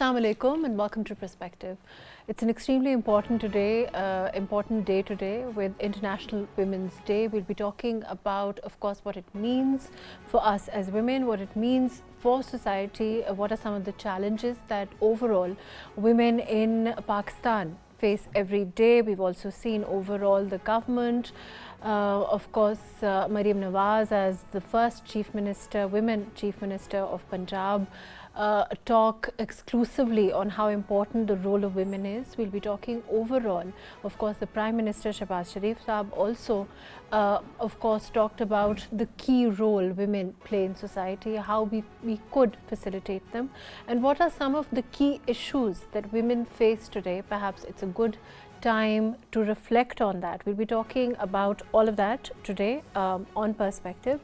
Assalamu alaikum and welcome to Perspective. It's an extremely important day today with International Women's Day. We'll be talking about, of course, what it means for us as women, what it means for society, what are some of the challenges that overall women in Pakistan face every day. We've also seen overall the government, of course, Maryam Nawaz as the first women Chief Minister of Punjab, talk exclusively on how important the role of women is. We'll be talking overall. Of course, the Prime Minister Shehbaz Sharif Saab also, of course, talked about the key role women play in society, how we could facilitate them, and what are some of the key issues that women face today. Perhaps it's a good time to reflect on that. We'll be talking about all of that today on Perspective.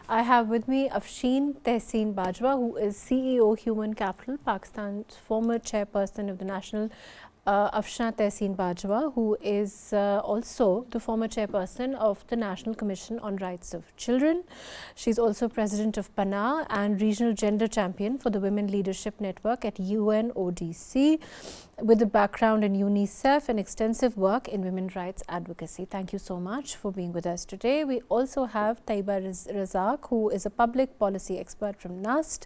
I have with me Afshan Tehseen Bajwa, who is CEO Human Capital, Pakistan's former chairperson of the National Afshan Tehseen Bajwa, who is also the former chairperson of the National Commission on Rights of Children. She's also president of PANA and regional gender champion for the Women Leadership Network at UNODC, with a background in UNICEF and extensive work in women's rights advocacy. Thank you so much for being with us today. We also have Tayyaba Razzaq, who is a public policy expert from NUST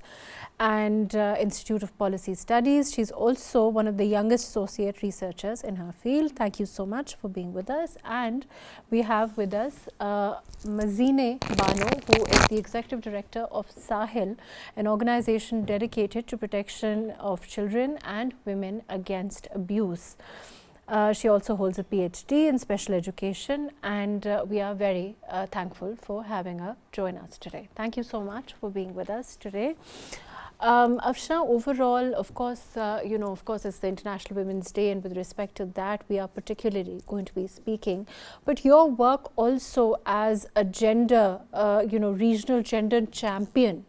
and Institute of Policy Studies. She's also one of the youngest associate researchers in her field. Thank you so much for being with us. And we have with us Mazineh Bano, who is the executive director of Sahil, an organization dedicated to protection of children and women against abuse. She also holds a PhD in special education, and we are very thankful for having her join us today. Thank you so much for being with us today. Afshan, overall, of course, it's the International Women's Day, and with respect to that, we are particularly going to be speaking. But your work also as a gender, regional gender champion,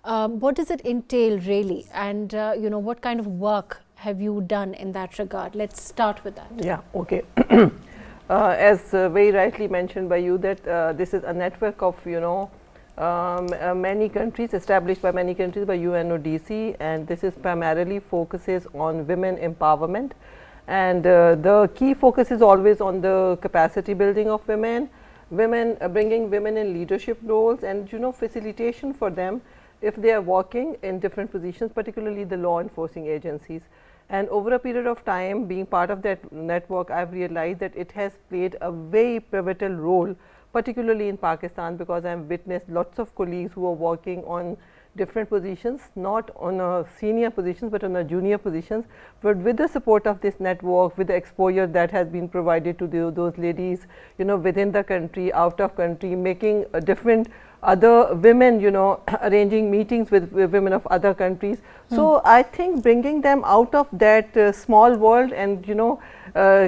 what does it entail really, and what kind of work have you done in that regard? Let's start with that. Yeah, okay. As very rightly mentioned by you, that this is a network of, many countries, established by many countries by UNODC, and this is primarily focuses on women empowerment, and the key focus is always on the capacity building of women, bringing women in leadership roles, and facilitation for them if they are working in different positions, particularly the law enforcing agencies. And over a period of time, being part of that network, I've realized that it has played a very pivotal role, particularly in Pakistan, because I've witnessed lots of colleagues who are working on different positions, not on a senior positions, but on a junior positions. But with the support of this network, with the exposure that has been provided to those ladies, within the country, out of country, making a different other women, arranging meetings with women of other countries. So I think bringing them out of that small world and,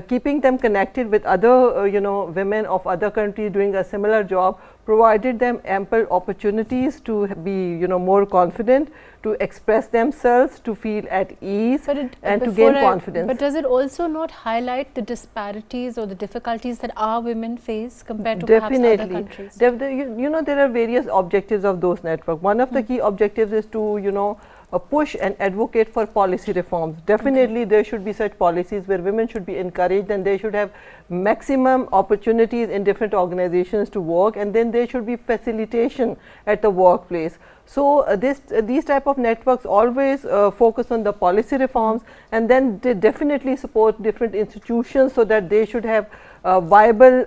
keeping them connected with other, women of other countries doing a similar job, provided them ample opportunities to be, more confident, to express themselves, to feel at ease, and to gain confidence. But does it also not highlight the disparities or the difficulties that our women face compared to perhaps other countries? Definitely. There are various objectives of those networks. One of the key objectives is to, push and advocate for policy reforms. Definitely there should be such policies where women should be encouraged, and they should have maximum opportunities in different organizations to work, and then there should be facilitation at the workplace. So these type of networks always focus on the policy reforms, and then they definitely support different institutions so that they should have a viable,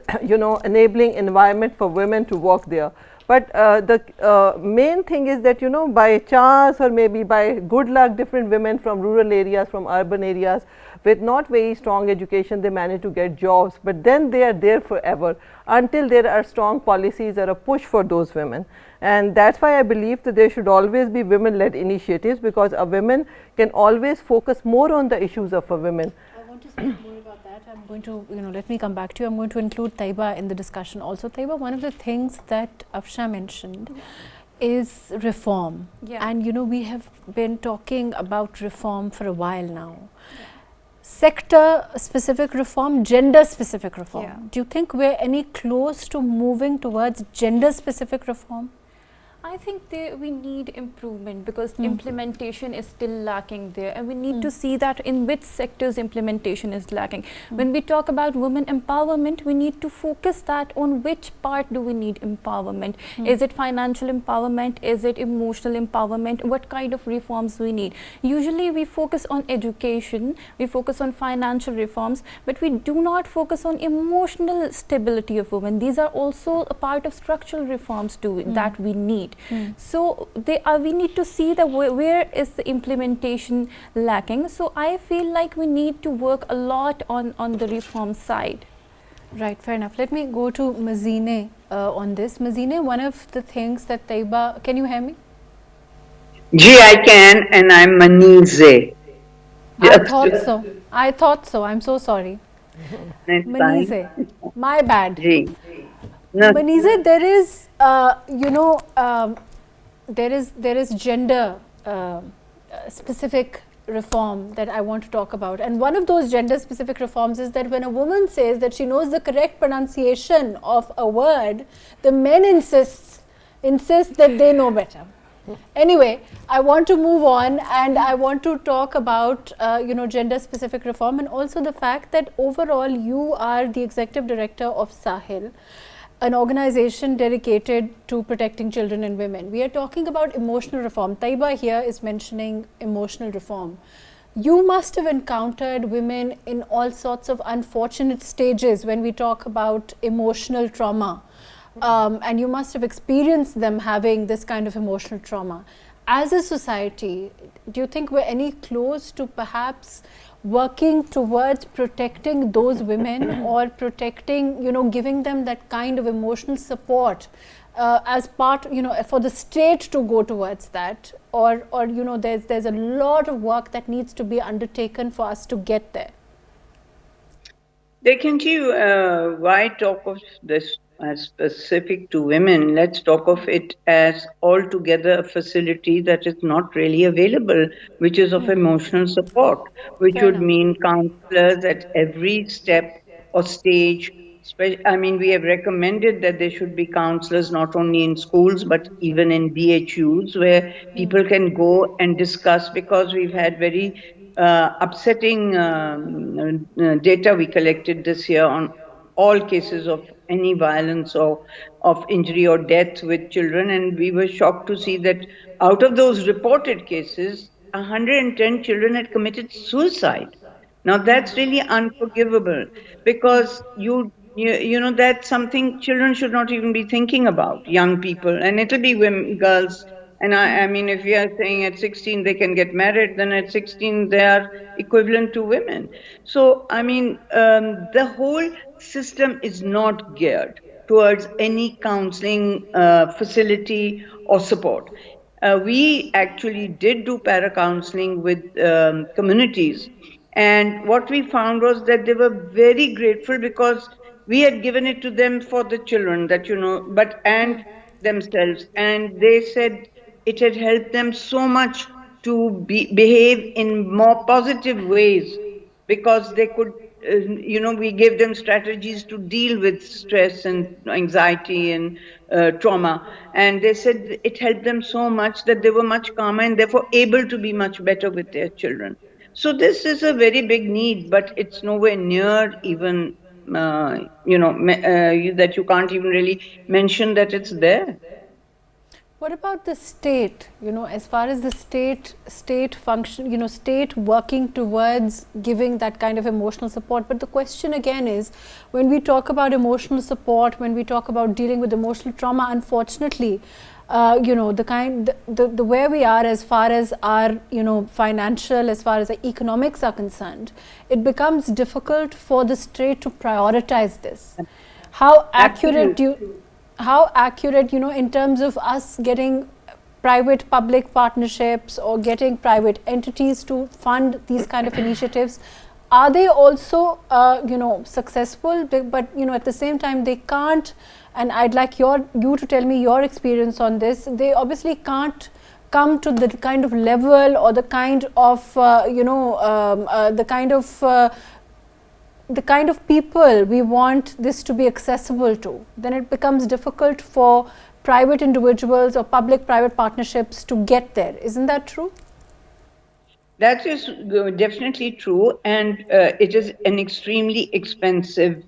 enabling environment for women to work there. But the main thing is that, by chance or maybe by good luck, different women from rural areas, from urban areas, with not very strong education, they manage to get jobs, but then they are there forever until there are strong policies or a push for those women. And that's why I believe that there should always be women-led initiatives, because a women can always focus more on the issues of a women. I want to speak more about that. I'm going to, let me come back to you. I'm going to include Tayyaba in the discussion also. Tayyaba, one of the things that Afshan mentioned is reform. Yeah. And, we have been talking about reform for a while now. Yeah. Sector specific reform, gender specific reform. Yeah. Do you think we're any close to moving towards gender specific reform? I think we need improvement because implementation is still lacking there, and we need to see that in which sectors implementation is lacking. When we talk about women empowerment, we need to focus that on which part do we need empowerment. Is it financial empowerment? Is it emotional empowerment? What kind of reforms we need? Usually we focus on education, we focus on financial reforms, but we do not focus on emotional stability of women. These are also a part of structural reforms too that we need. So we need to see that where is the implementation lacking. So I feel like we need to work a lot on the reform side. Right, fair enough. Let me go to Mazineh on this. Mazineh, one of the things that Tayyaba, can you hear me? Ji, I can, and I'm Mazineh. I thought so. I'm so sorry. Mazineh, my bad. Ji. No. Mazineh, there is, there is gender specific reform that I want to talk about, and one of those gender specific reforms is that when a woman says that she knows the correct pronunciation of a word, the men insist that they know better. Anyway, I want to move on, and I want to talk about gender specific reform, and also the fact that overall you are the executive director of Sahil, an organization dedicated to protecting children and women. We are talking about emotional reform. Tayyaba here is mentioning emotional reform. You must have encountered women in all sorts of unfortunate stages when we talk about emotional trauma. And you must have experienced them having this kind of emotional trauma. As a society, do you think we're any close to perhaps working towards protecting those women or protecting, giving them that kind of emotional support as part, for the state to go towards that, or there's a lot of work that needs to be undertaken for us to get there? They can why talk of this as specific to women? Let's talk of it as altogether a facility that is not really available, which is of emotional support, which would mean counselors at every step or stage. I mean, we have recommended that there should be counselors not only in schools but even in BHUs, where people can go and discuss, because we've had very upsetting data we collected this year on all cases of any violence or of injury or death with children, and we were shocked to see that out of those reported cases, 110 children had committed suicide. Now that's really unforgivable, because you know that's something children should not even be thinking about, young people, and it'll be women, girls. And I mean, if we are saying at 16 they can get married, then at 16 they are equivalent to women. So, I mean, the whole system is not geared towards any counseling facility or support. We actually did do para-counseling with communities. And what we found was that they were very grateful, because we had given it to them for the children, that, and themselves. And they said it had helped them so much to behave in more positive ways, because they could, we gave them strategies to deal with stress and anxiety and trauma. And they said it helped them so much that they were much calmer and therefore able to be much better with their children. So this is a very big need, but it's nowhere near even, that you can't even really mention that it's there. What about the state, as far as the state function, state working towards giving that kind of emotional support? But the question again is, when we talk about emotional support, when we talk about dealing with emotional trauma, unfortunately, the where we are as far as our, financial, as far as the economics are concerned, it becomes difficult for the state to prioritize this. How accurate in terms of us getting private public partnerships or getting private entities to fund these kind of initiatives, are they also successful? But at the same time they can't, and I'd like you to tell me your experience on this. They obviously can't come to the kind of level or the kind of the kind of people we want this to be accessible to, then it becomes difficult for private individuals or public-private partnerships to get there. Isn't that true? That is definitely true, and it is an extremely expensive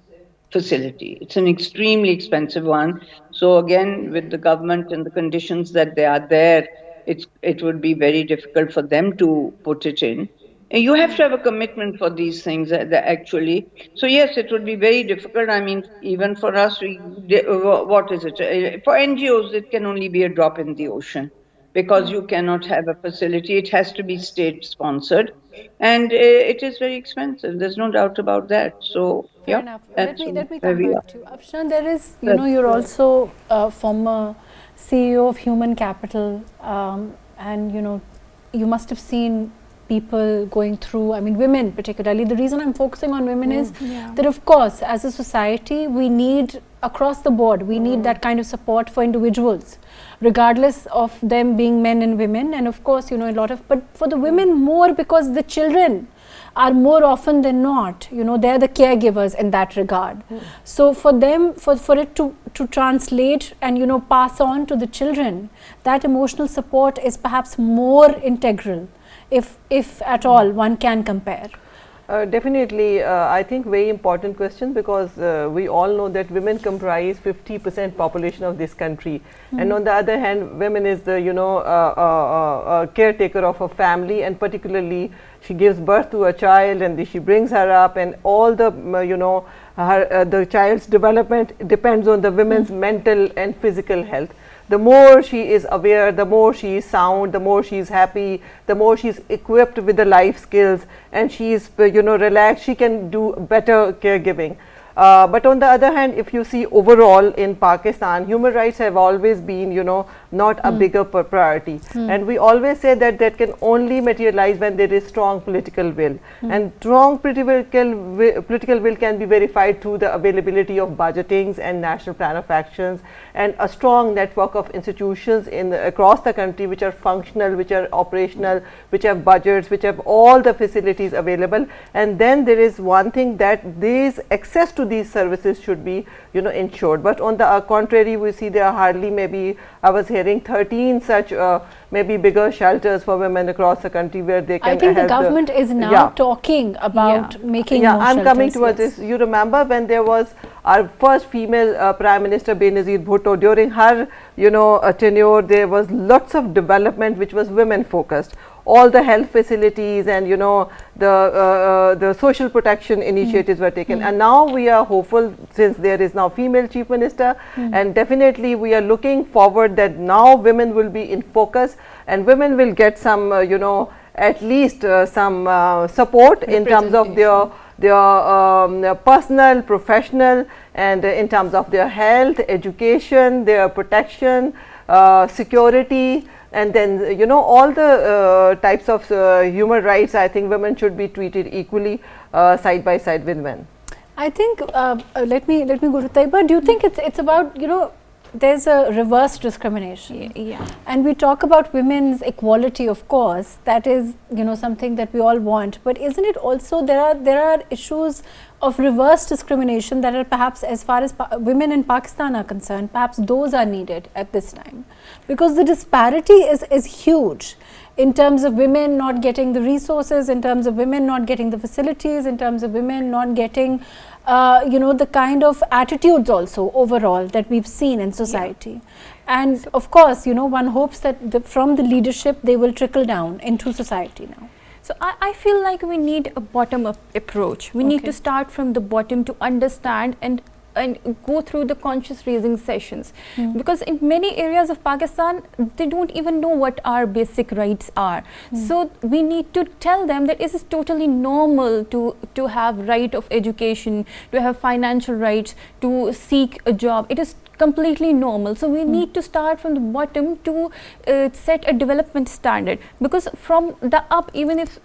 facility. It's an extremely expensive one. So again, with the government and the conditions that they are there, it would be very difficult for them to put it in. And you have to have a commitment for these things actually. So yes, it would be very difficult. I mean, even for us, what is it? For NGOs, it can only be a drop in the ocean, because you cannot have a facility. It has to be state sponsored, and it is very expensive. There's no doubt about that. So fair enough. Let me come back to you. Afshan, there is, you're also a former CEO of Human Capital, and you must have seen people going through, I mean women particularly. The reason I'm focusing on women is that, of course, as a society we need, across the board, we need that kind of support for individuals, regardless of them being men and women, and of course a lot of, but for the women more, because the children are more often than not, they're the caregivers in that regard. So for them, for it to translate and pass on to the children, that emotional support is perhaps more integral, if at all one can compare. Definitely, I think very important question, because we all know that women comprise 50% population of this country, and on the other hand, women is the caretaker of a family, and particularly she gives birth to a child and she brings her up, and all the the child's development depends on the women's mental and physical health. The more she is aware, the more she is sound, the more she is happy, the more she is equipped with the life skills, and she is relaxed, she can do better caregiving. But on the other hand, if you see overall in Pakistan, human rights have always been not a bigger priority, and we always say that that can only materialize when there is strong political will, and strong political will can be verified through the availability of budgetings and national plan of actions, and a strong network of institutions across the country which are functional, which are operational, which have budgets, which have all the facilities available. And then there is one thing, that these access to these services should be ensured. But on the contrary, we see there are hardly, maybe I was hearing 13 such maybe bigger shelters for women across the country where they can. I think the government is now talking about making more I'm shelters. coming towards this. You remember when there was our first female Prime Minister Benazir Bhutto, during her tenure, there was lots of development which was women focused. All the health facilities and the social protection initiatives were taken, and now we are hopeful, since there is now female Chief Minister, and definitely we are looking forward that now women will be in focus, and women will get some at least some support in terms of their personal, professional, and in terms of their health, education, their protection, security. And then all the types of human rights, I think women should be treated equally side by side with men. I think let me go to Tayyaba. Do you think it's about there's a reverse discrimination? Yeah. And we talk about women's equality, of course. That is something that we all want. But isn't it also there are issues of reverse discrimination that are perhaps, as far as women in Pakistan are concerned, perhaps those are needed at this time, because the disparity is huge in terms of women not getting the resources, in terms of women not getting the facilities, in terms of women not getting the kind of attitudes also overall that we've seen in society. And of course one hopes that from the leadership they will trickle down into society now. So I feel like we need a bottom-up approach. We need to start from the bottom to understand and go through the conscious raising sessions, because in many areas of Pakistan they don't even know what our basic rights are. So we need to tell them that it is totally normal to have right of education, to have financial rights, to seek a job. It is completely normal. So we need to start from the bottom to set a development standard, because from the up, even if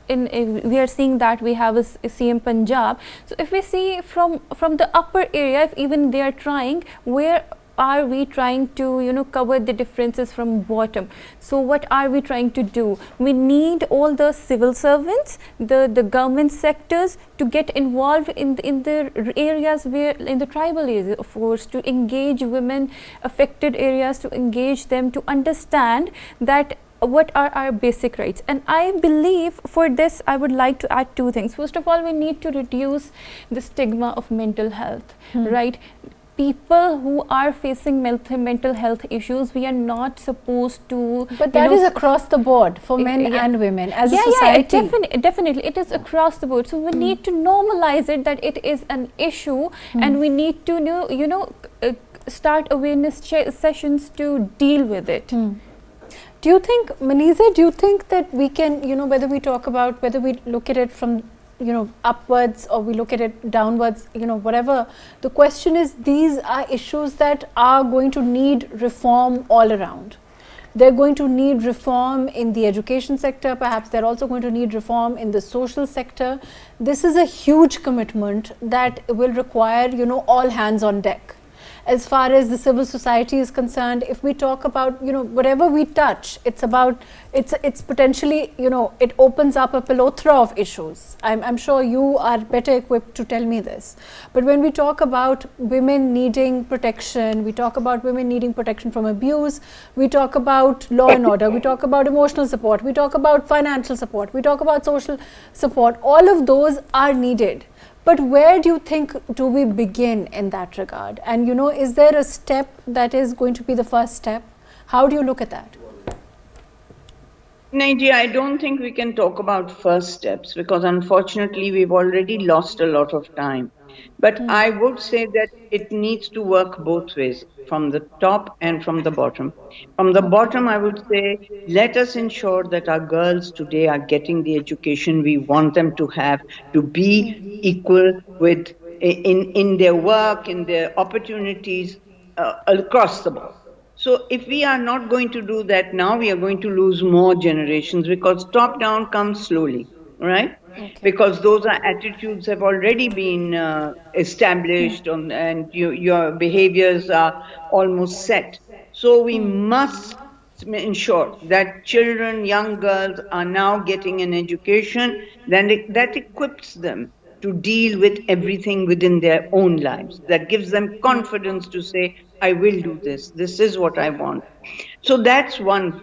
we are seeing that we have a CM Punjab, so if we see from the upper area, if even they are trying, where are we trying to, you know, cover the differences from bottom? So what are we trying to do? We need all the civil servants, the government sectors to get involved in the areas where, in the tribal areas, of course, to engage women affected areas, to engage them, to understand that what are our basic rights. And I believe for this I would like to add two things. First of all, we need to reduce the stigma of mental health, right? People who are facing mental health issues, we are not supposed to, but that is across the board for men and women as a society. Definitely it is across the board. So we need to normalize it, that it is an issue, and we need to start awareness sessions to deal with it. Do you think, Mazineh, do you think that we can, whether we talk about, whether we look at it from, upwards or we look at it downwards, whatever, the question is, these are issues that are going to need reform all around. They're going to need reform in the education sector, perhaps they're also going to need reform in the social sector. This is a huge commitment that will require, all hands on deck. As far as the civil society is concerned, if we talk about, whatever we touch, it's potentially, it opens up a plethora of issues. I'm sure you are better equipped to tell me this. But when we talk about women needing protection, we talk about women needing protection from abuse, we talk about law and order, we talk about emotional support, we talk about financial support, we talk about social support, all of those are needed. But where do you think do we begin in that regard? And is there a step that is going to be the first step? How do you look at that? Naji, I don't think we can talk about first steps because unfortunately we've already lost a lot of time. But I would say that it needs to work both ways, from the top and from the bottom. From the bottom, I would say, let us ensure that our girls today are getting the education we want them to have, to be equal with in their work, in their opportunities across the board. So if we are not going to do that now, we are going to lose more generations because top down comes slowly, right? Okay. Because those are attitudes have already been established and your behaviors are almost set. So we must ensure that children, young girls are now getting an education that equips them to deal with everything within their own lives, that gives them confidence to say, I will do this. This is what I want. So that's one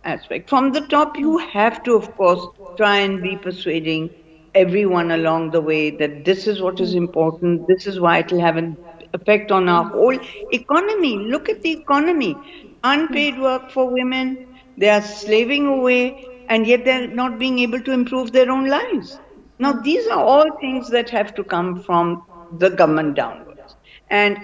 aspect. From the top, you have to, of course, try and be persuading everyone along the way that this is what is important. This is why it will have an effect on our whole economy. Look at the economy. Unpaid work for women, they are slaving away, and yet they're not being able to improve their own lives. Now, these are all things that have to come from the government downwards. And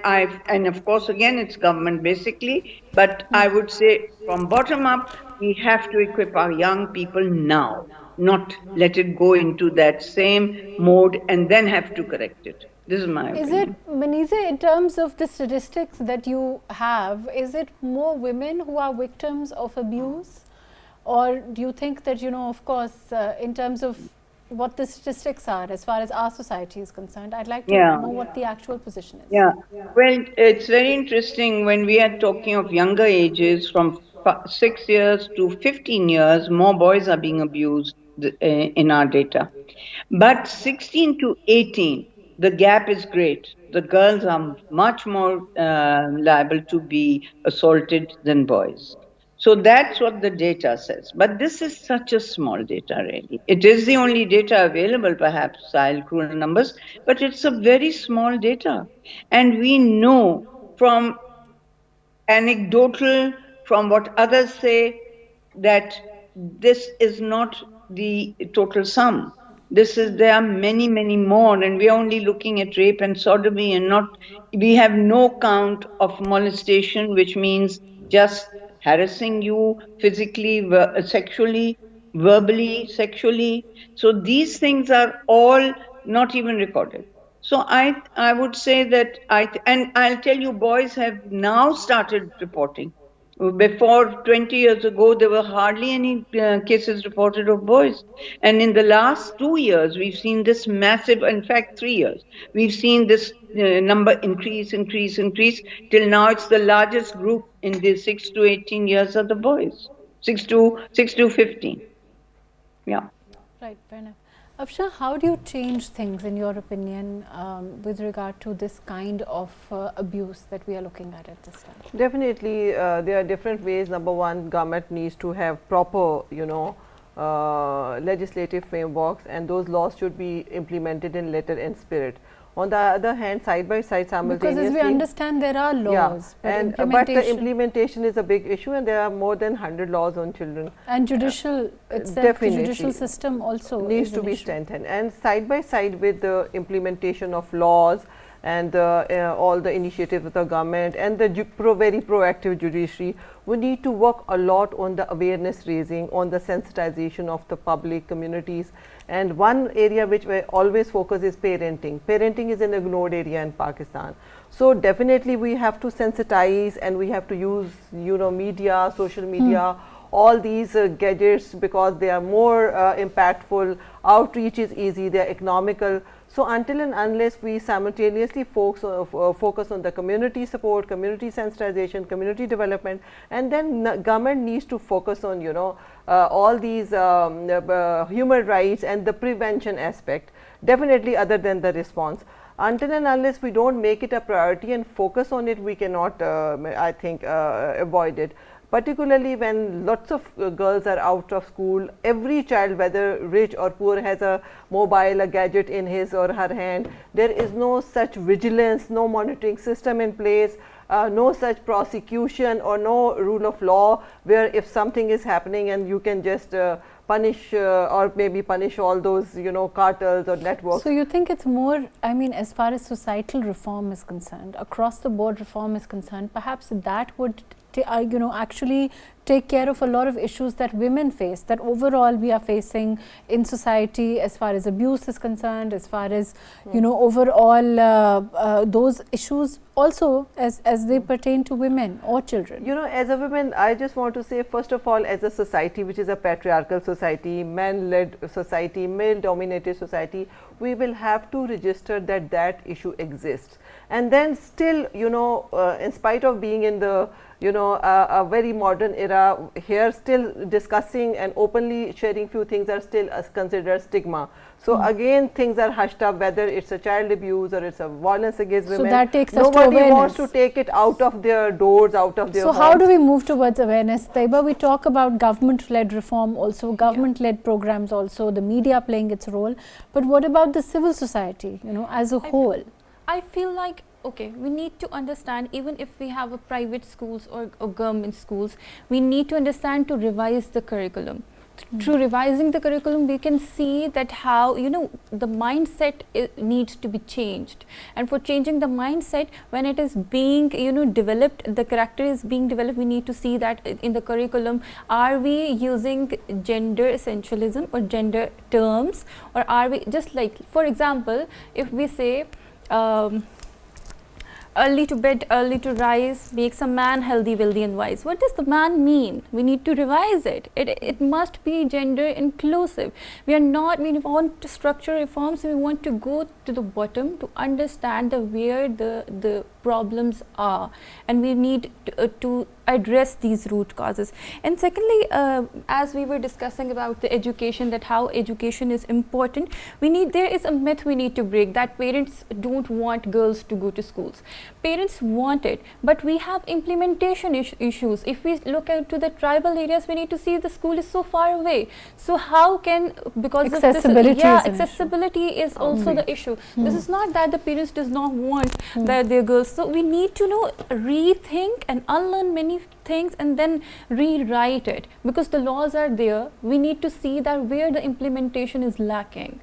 of course, again, it's government basically, but I would say from bottom up, we have to equip our young people now, not let it go into that same mode and then have to correct it. This is my opinion. Is it, Mazineh, in terms of the statistics that you have, is it more women who are victims of abuse? Or do you think that, of course, in terms of what the statistics are as far as our society is concerned, I'd like to know what the actual position is. Yeah, well, it's very interesting when we are talking of younger ages from 6 years to 15 years, more boys are being abused in our data. But 16 to 18, the gap is great. The girls are much more liable to be assaulted than boys. So that's what the data says. But this is such a small data, really. It is the only data available, perhaps, Sahil, cruel numbers, but it's a very small data. And we know from anecdotal, from what others say, that this is not the total sum. There are many, many more, and we are only looking at rape and sodomy and we have no count of molestation, which means just harassing you physically, sexually, verbally, sexually. So these things are all not even recorded. So I would say that and I'll tell you, boys have now started reporting. Before 20 years ago, there were hardly any cases reported of boys. And in the last 2 years, we've seen this massive, in fact, 3 years, we've seen this number increase. Till now, it's the largest group in the 6 to 18 years are the boys, 6 to 15. Yeah. Right, fair enough. Afshan, how do you change things, in your opinion, with regard to this kind of abuse that we are looking at this time? Definitely, there are different ways. Number one, government needs to have proper, legislative frameworks, and those laws should be implemented in letter and spirit. On the other hand, side by side, simultaneously, because as we understand, there are laws, but the implementation is a big issue, and there are more than 100 lalaws on children. And judicial itself, the judicial system also needs to be strengthened. And side by side with the implementation of laws and all the initiatives of the government and the very proactive judiciary, we need to work a lot on the awareness raising, on the sensitization of the public communities. And one area which we always focus is parenting. Parenting is an ignored area in Pakistan. So definitely we have to sensitize, and we have to use, media, social media, all these gadgets, because they are more impactful. Outreach is easy, they are economical. So until and unless we simultaneously focus on the community support, community sensitization, community development, and then government needs to focus on, all these human rights and the prevention aspect, definitely, other than the response. Until and unless we don't make it a priority and focus on it, we cannot, I think, avoid it. Particularly when lots of girls are out of school, every child, whether rich or poor, has a mobile, a gadget in his or her hand. There is no such vigilance, no monitoring system in place, no such prosecution or no rule of law, where if something is happening and you can just punish or maybe punish all those, cartels or networks. So you think it's more, I mean, as far as societal reform is concerned, across the board reform is concerned, perhaps that would actually take care of a lot of issues that women face, that overall we are facing in society, as far as abuse is concerned, as far as overall those issues also as they pertain to women or children. As a woman, I just want to say, first of all, as a society which is a patriarchal society, man-led society, male-dominated society, we will have to register that issue exists. And then still, in spite of being in the a very modern era, here still discussing and openly sharing few things are still considered stigma. So again, things are hushed up, whether it's a child abuse or it's a violence against women. So that takes us to nobody awareness. Wants to take it out of their doors, out of their So homes. how do we move towards awareness? Tayyaba, we talk about government-led reform also, government-led programs also, the media playing its role. But what about the civil society, as a whole? I feel like, okay, we need to understand, even if we have a private schools or government schools, we need to understand to revise the curriculum. Through revising the curriculum, we can see that how, the mindset needs to be changed. And for changing the mindset, when it is being, developed, the character is being developed, we need to see that in the curriculum, are we using gender essentialism or gender terms, or are we just like, for example, if we say, early to bed, early to rise makes a man healthy, wealthy and wise. What does the man mean? We need to revise it. It must be gender inclusive. We want to structure reforms, we want to go to the bottom to understand where the problems are, and we need to address these root causes. And secondly, as we were discussing about the education, that how education is important, there is a myth we need to break, that parents don't want girls to go to schools. Parents want it, but we have implementation issues. If we look into the tribal areas, we need to see the school is so far away. So how can, because accessibility of this, accessibility is also the issue. This is not that the parents does not want that their girls. So we need to rethink and unlearn many things and then rewrite it, because the laws are there. We need to see that where the implementation is lacking.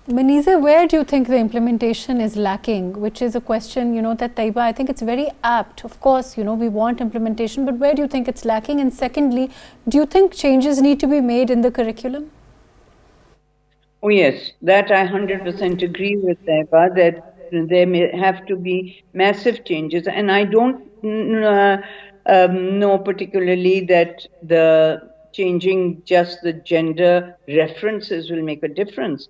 Mazineh, where do you think the implementation is lacking? Which is a question, that Tayyaba, I think it's very apt. Of course, we want implementation, but where do you think it's lacking? And secondly, do you think changes need to be made in the curriculum? Oh yes, that I 100% agree with Tayyaba, that there may have to be massive changes, and I don't know particularly that the changing just the gender references will make a difference.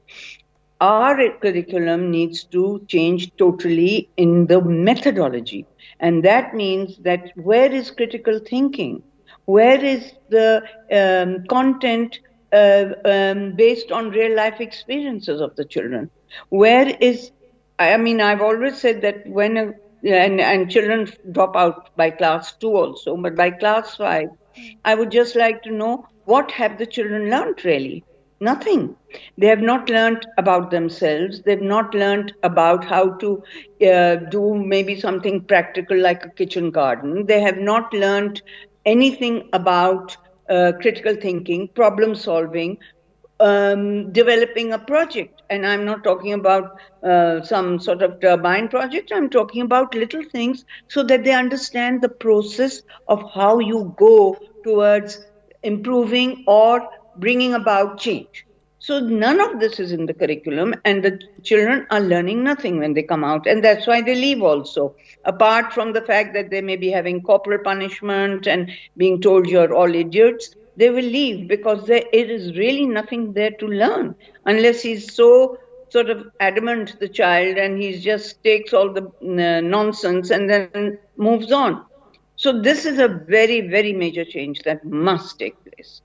Our curriculum needs to change totally in the methodology. And that means that where is critical thinking? Where is the content based on real life experiences of the children? Where is, I mean, I've always said that when and children drop out by class 2 also, but by class 5, I would just like to know, what have the children learned really? Nothing. They have not learned about themselves. They've not learned about how to do maybe something practical like a kitchen garden. They have not learned anything about critical thinking, problem solving, developing a project. And I'm not talking about some sort of turbine project. I'm talking about little things so that they understand the process of how you go towards improving or bringing about change. So none of this is in the curriculum, and the children are learning nothing when they come out, and that's why they leave also. Apart from the fact that they may be having corporal punishment and being told you're all idiots, they will leave because there is really nothing there to learn, unless he's so sort of adamant, the child, and he just takes all the nonsense and then moves on. So this is a very, very major change that must take place.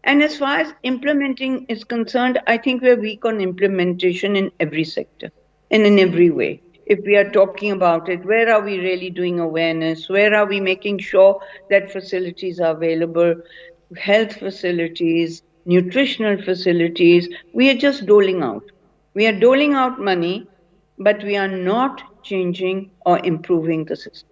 And as far as implementing is concerned, I think we're weak on implementation in every sector and in every way. If we are talking about it, where are we really doing awareness? Where are we making sure that facilities are available, health facilities, nutritional facilities? We are just doling out. We are doling out money, but we are not changing or improving the system.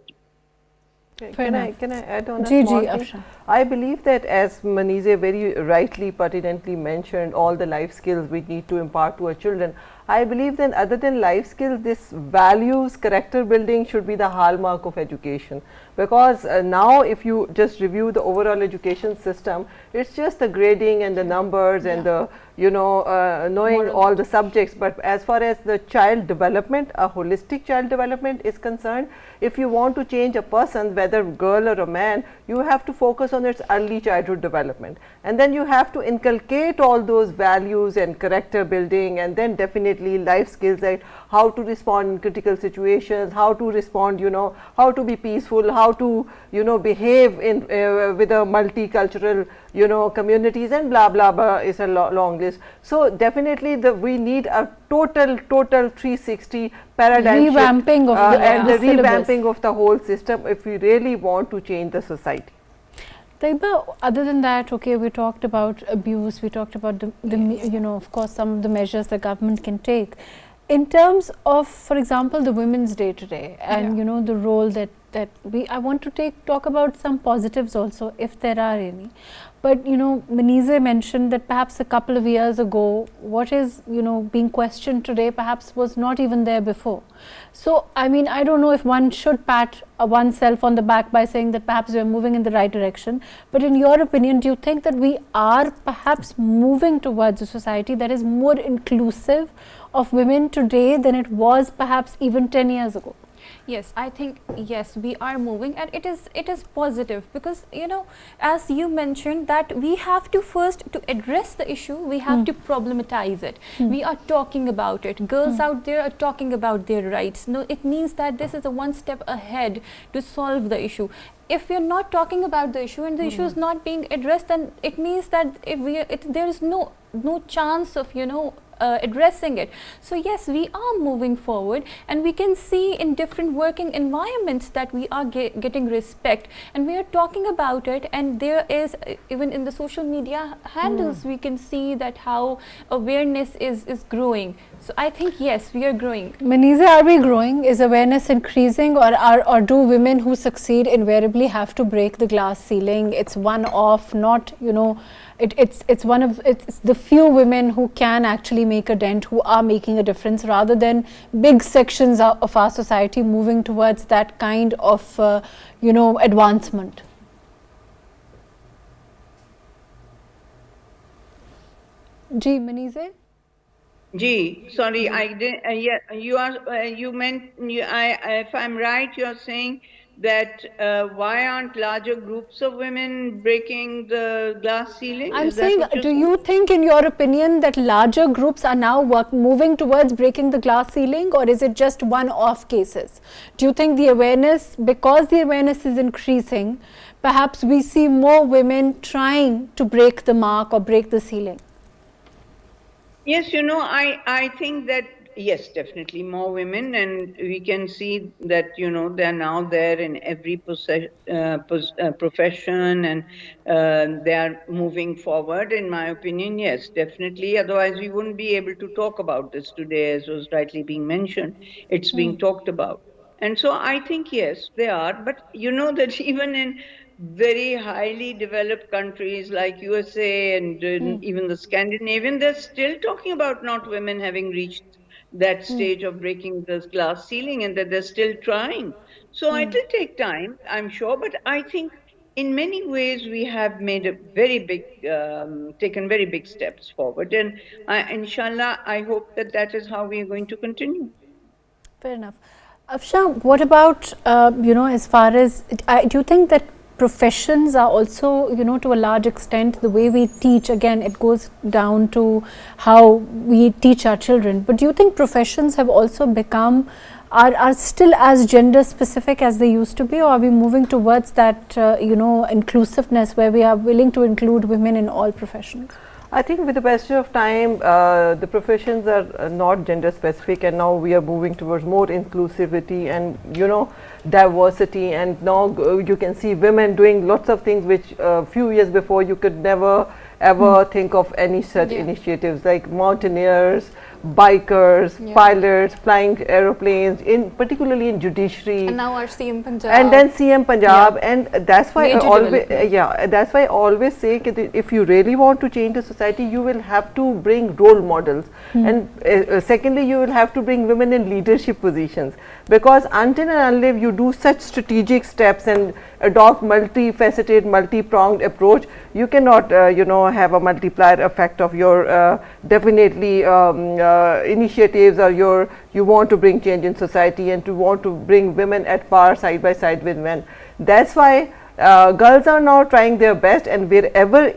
Can I add on a small thing? Afshan. I believe that, as Mazineh very rightly, pertinently mentioned, all the life skills we need to impart to our children. I believe that other than life skills, this values, character building should be the hallmark of education. Because now if you just review the overall education system, it's just the grading and the numbers and the, knowing all the subjects. But as far as the child development, a holistic child development is concerned, if you want to change a person, whether girl or a man, you have to focus on its early childhood development. And then you have to inculcate all those values and character building, and then definitely life skills, like how to respond in critical situations, how to respond, how to be peaceful, how to, behave in with a multicultural, communities, and blah, blah, blah is a long list. So definitely we need a total 360 paradigm revamping shift, of and the syllabus. revamping of the whole system if we really want to change the society. Tayyaba, other than that, okay, we talked about abuse, we talked about the of course, some of the measures the government can take. In terms of, for example, the Women's Day today, and the role that I want to talk about some positives also, if there are any. But Mazineh mentioned that perhaps a couple of years ago, what is being questioned today perhaps was not even there before. So I mean, I don't know if one should pat oneself on the back by saying that perhaps we are moving in the right direction. But in your opinion, do you think that we are perhaps moving towards a society that is more inclusive of women today than it was perhaps even 10 years ago? Yes, I think yes, we are moving, and it is positive, because as you mentioned, that we have to first, to address the issue, we have to problematize it. We are talking about it. Girls out there are talking about their rights. No, it means that this is a one step ahead to solve the issue. If we are not talking about the issue and the issue is not being addressed, then it means that there is no chance of addressing it. So yes, we are moving forward, and we can see in different working environments that we are getting respect, and we are talking about it, and there is even in the social media handles we can see that how awareness is growing. So I think yes, we are growing. Mazineh, are we growing? Is awareness increasing, or do women who succeed invariably have to break the glass ceiling? It's one off, not it's the few women who can actually make a dent, who are making a difference, rather than big sections of our society moving towards that kind of advancement. Ji, Mazineh? Gee, sorry, I did. Yeah, you are. You meant. If I'm right, you are saying that why aren't larger groups of women breaking the glass ceiling? I'm Is that saying, what you're do saying? you think, in your opinion, that larger groups are now moving towards breaking the glass ceiling, or is it just one-off cases? Do you think the awareness, because the awareness is increasing, perhaps we see more women trying to break the mark or break the ceiling? Yes, I think that, yes, definitely more women, and we can see that, they're now there in every profession, and they are moving forward, in my opinion, yes, definitely. Otherwise, we wouldn't be able to talk about this today, as was rightly being mentioned. It's being talked about. And so I think, yes, they are. But you know that even in very highly developed countries like USA and even the Scandinavian, they're still talking about not women having reached that stage of breaking this glass ceiling, and that they're still trying. So it'll take time, I'm sure, but I think in many ways we have made a very big, taken very big steps forward. And inshallah, I hope that that is how we are going to continue. Fair enough. Afshan, what about, as far as, do you think that professions are also, to a large extent, the way we teach, again, it goes down to how we teach our children, but do you think professions have also become, are still as gender specific as they used to be, or are we moving towards that, inclusiveness where we are willing to include women in all professions? I think with the passage of time, the professions are not gender specific, and now we are moving towards more inclusivity and diversity, and now you can see women doing lots of things which a few years before you could never ever think of any such initiatives, like mountaineers, bikers, pilots, flying aeroplanes, particularly in judiciary. And now our CM Punjab. And then CM Punjab, and that's why that's why I always say that if you really want to change the society, you will have to bring role models, and secondly, you will have to bring women in leadership positions, because until and unless you do such strategic steps and adopt multifaceted, multi-pronged approach, you cannot have a multiplier effect of your definitely initiatives, or you want to bring change in society and to want to bring women at par side by side with men. That's why girls are now trying their best, and wherever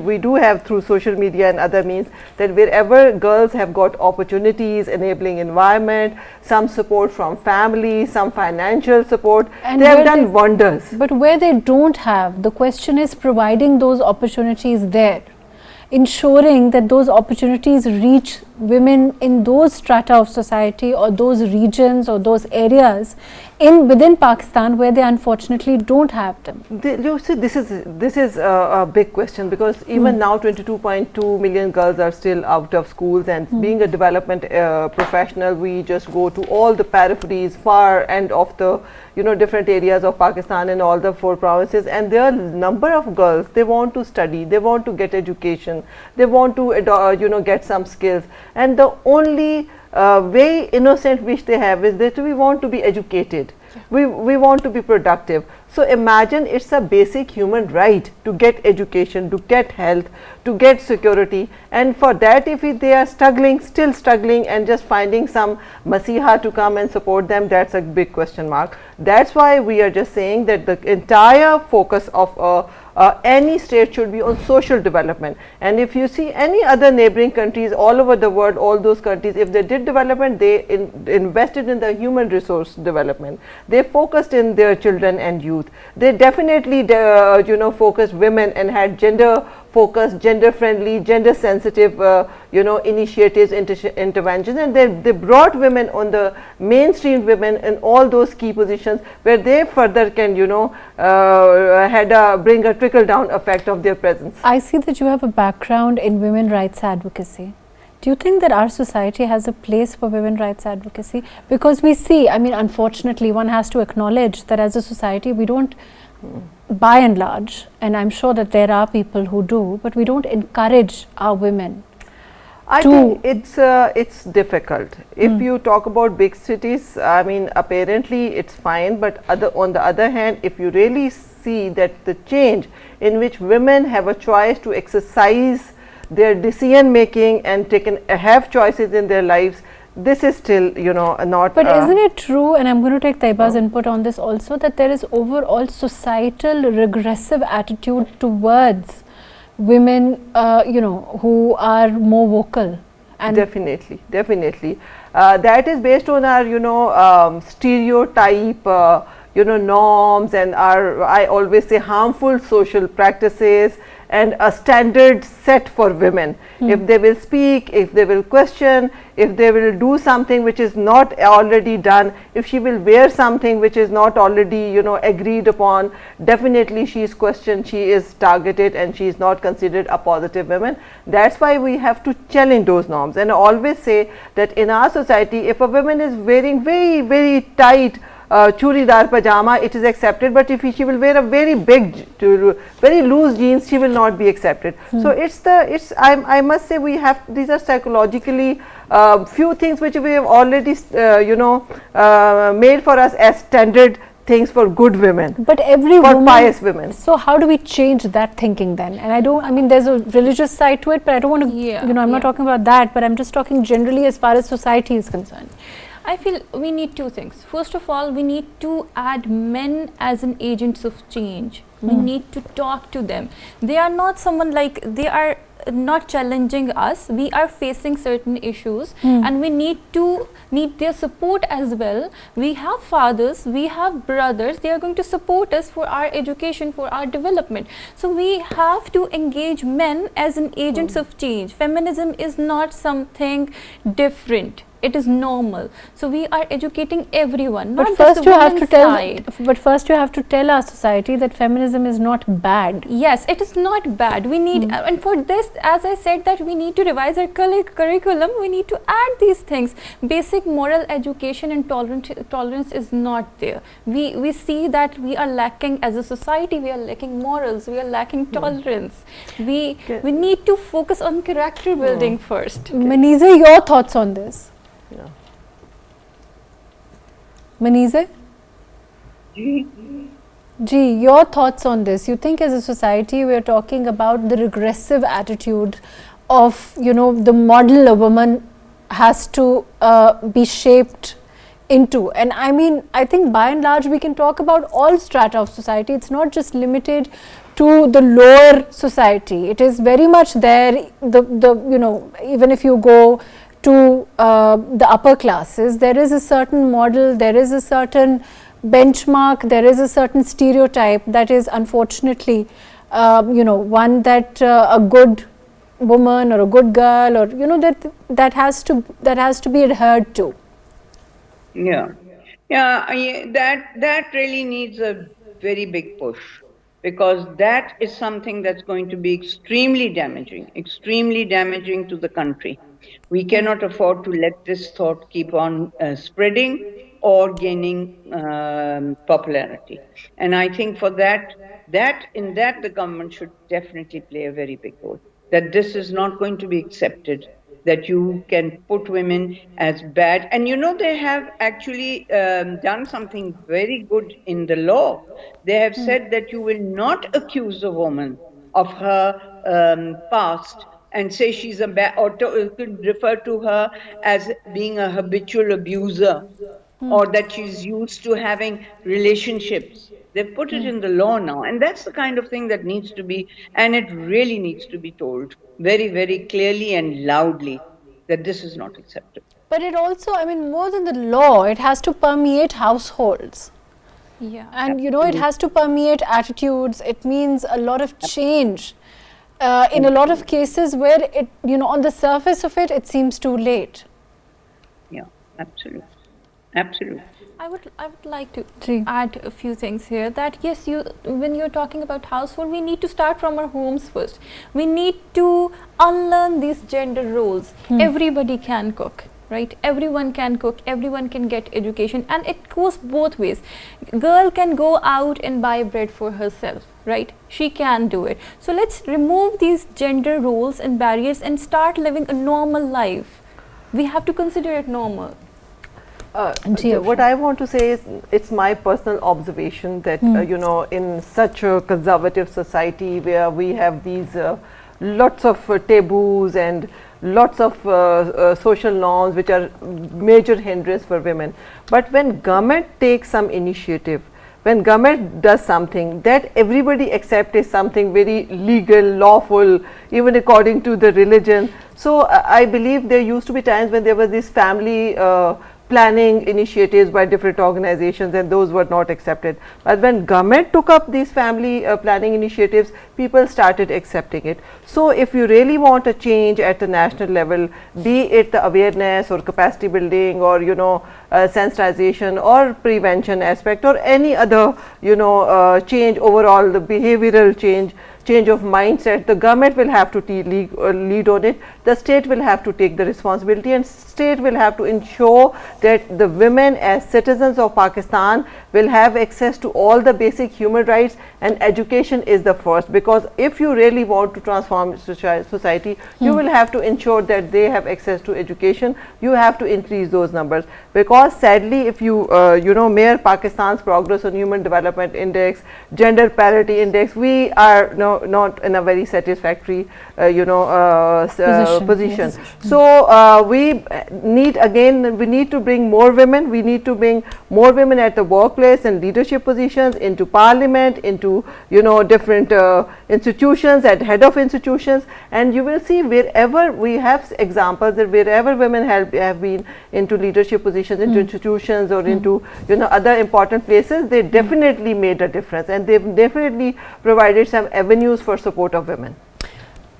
we do have through social media and other means, that wherever girls have got opportunities, enabling environment, some support from family, some financial support, and they have done wonders. But where they don't have, the question is providing those opportunities there, ensuring that those opportunities reach women in those strata of society or those regions or those areas within Pakistan where they unfortunately don't have them. You see, this is a big question, because even now 22.2 million girls are still out of schools, and being a development professional, we just go to all the peripheries, far end of the different areas of Pakistan and all the 4 provinces, and there are number of girls, they want to study, they want to get education, they want to get some skills, and the only very innocent wish they have is that we want to be educated, we want to be productive. So imagine, it's a basic human right to get education, to get health, to get security, and for that, if they are still struggling and just finding some masiha to come and support them, that's a big question mark. That's why we are just saying that the entire focus of any state should be on social development. And if you see any other neighboring countries all over the world, all those countries, if they did development, they invested in the human resource development, they focused in their children and youth, they definitely focused women and had gender focused, gender friendly, gender sensitive initiatives, interventions, and they brought women on the mainstream women in all those key positions where they further can bring a trickle down effect of their presence. I see that you have a background in women rights advocacy. Do you think that our society has a place for women rights advocacy? Because we see, I mean, unfortunately, one has to acknowledge that as a society we don't, by and large, and I'm sure that there are people who do, but we don't encourage our women. I think it's difficult. If you talk about big cities, I mean, apparently it's fine, but on the other hand, if you really see that the change in which women have a choice to exercise their decision making and have choices in their lives, this is still, you know, not. But isn't it true, and I'm going to take Tayyiba's input on this also, that there is overall societal regressive attitude towards women, you know, who are more vocal? And definitely. That is based on our, you know, stereotype, you know, norms, and our, I always say, harmful social practices, and a standard set for women. If they will speak, if they will question, if they will do something which is not already done, if she will wear something which is not already, you know, agreed upon, definitely she is questioned, she is targeted, and she is not considered a positive woman. That's why we have to challenge those norms. And I always say that in our society, if a woman is wearing very, very tight churidar pajama, it is accepted, but if she will wear a very big, very loose jeans, she will not be accepted. So I must say, we have, these are psychologically few things which we have already you know, made for us as standard things for good women, but every for woman, pious women. So how do we change that thinking then? And I mean, there's a religious side to it, but I don't want to, you know, I'm not talking about that, but I'm just talking generally as far as society is concerned. I feel we need two things. First of all, we need to add men as an agents of change. We need to talk to them. They are not someone like, they are not challenging us. We are facing certain issues and we need their support as well. We have fathers, we have brothers, they are going to support us for our education, for our development. So we have to engage men as an agents of change. Feminism is not something different. It is normal. So we are educating everyone. But first you have to tell. But first you have to tell our society that feminism is not bad. Yes, it is not bad. We need, and for this, as I said, that we need to revise our curriculum. We need to add these things. Basic moral education and tolerance is not there. We see that we are lacking as a society. We are lacking morals. We are lacking tolerance. We need to focus on character building first. Mazineh, your thoughts on this? Yeah. Mazineh? Ji, your thoughts on this? You think as a society we are talking about the regressive attitude of, you know, the model a woman has to be shaped into, and I mean, I think by and large we can talk about all strata of society. It's not just limited to the lower society. It is very much there. You know, even if you go to the upper classes, there is a certain model, there is a certain benchmark, there is a certain stereotype that is unfortunately, you know, one that a good woman or a good girl, or, you know, that has to be adhered to. Yeah, that really needs a very big push, because that is something that's going to be extremely damaging to the country. We cannot afford to let this thought keep on spreading or gaining popularity. And I think for that the government should definitely play a very big role. That this is not going to be accepted, that you can put women as bad. And you know, they have actually done something very good in the law. They have said that you will not accuse a woman of her past and say she's a bad, or could refer to her as being a habitual abuser, or that she's used to having relationships. They've put it in the law now, and that's the kind of thing that needs to be, and it really needs to be told very, very clearly and loudly that this is not acceptable. But it also, I mean, more than the law, it has to permeate households. Yeah. And you know, it has to permeate attitudes. It means a lot of change. In a lot of cases where it, you know, on the surface of it, it seems too late. Yeah, absolutely. Absolutely. I would like to add a few things here, that yes, when you're talking about household, we need to start from our homes first. We need to unlearn these gender roles. Everybody can cook, right? Everyone can cook, everyone can get education, and it goes both ways. Girl can go out and buy bread for herself, right? She can do it. So let's remove these gender roles and barriers and start living a normal life. We have to consider it normal. What I want to say is, it's my personal observation that you know, in such a conservative society where we have these lots of taboos and lots of social norms which are major hindrance for women. But when government takes some initiative, when government does something that everybody accepts is something very legal, lawful, even according to the religion. So I believe there used to be times when there was this family planning initiatives by different organizations, and those were not accepted. But when government took up these family planning initiatives, people started accepting it. So if you really want a change at the national level, be it the awareness or capacity building or sensitization or prevention aspect or any other change, overall the behavioral change of mindset, the government will have to lead on it. The state will have to take the responsibility, and state will have to ensure that the women as citizens of Pakistan will have access to all the basic human rights, and education is the first, because if you really want to transform society, you will have to ensure that they have access to education. You have to increase those numbers, because sadly if you measure Pakistan's progress on Human Development Index, Gender Parity Index, we are not in a very satisfactory position. So we need to bring more women. We need to bring more women at the workplace and leadership positions, into parliament, into different institutions, at head of institutions. And you will see wherever we have examples that wherever women have been into leadership positions, into institutions or into other important places, they definitely made a difference, and they've definitely provided some avenues for support of women.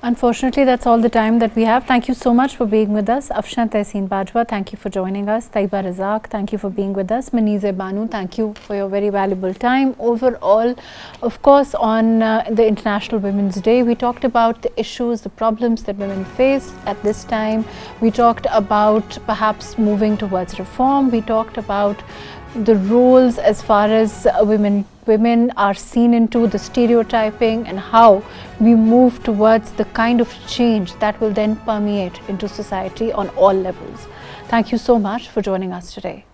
Unfortunately, that's all the time that we have. Thank you so much for being with us. Afshan, Tehseen, Bajwa, thank you for joining us. Tayyaba Razzaq, thank you for being with us. Mazineh Bano, thank you for your very valuable time. Overall, of course, on the International Women's Day, we talked about the issues, the problems that women face at this time. We talked about perhaps moving towards reform. We talked about the roles as far as women are seen into, the stereotyping, and how we move towards the kind of change that will then permeate into society on all levels. Thank you so much for joining us today.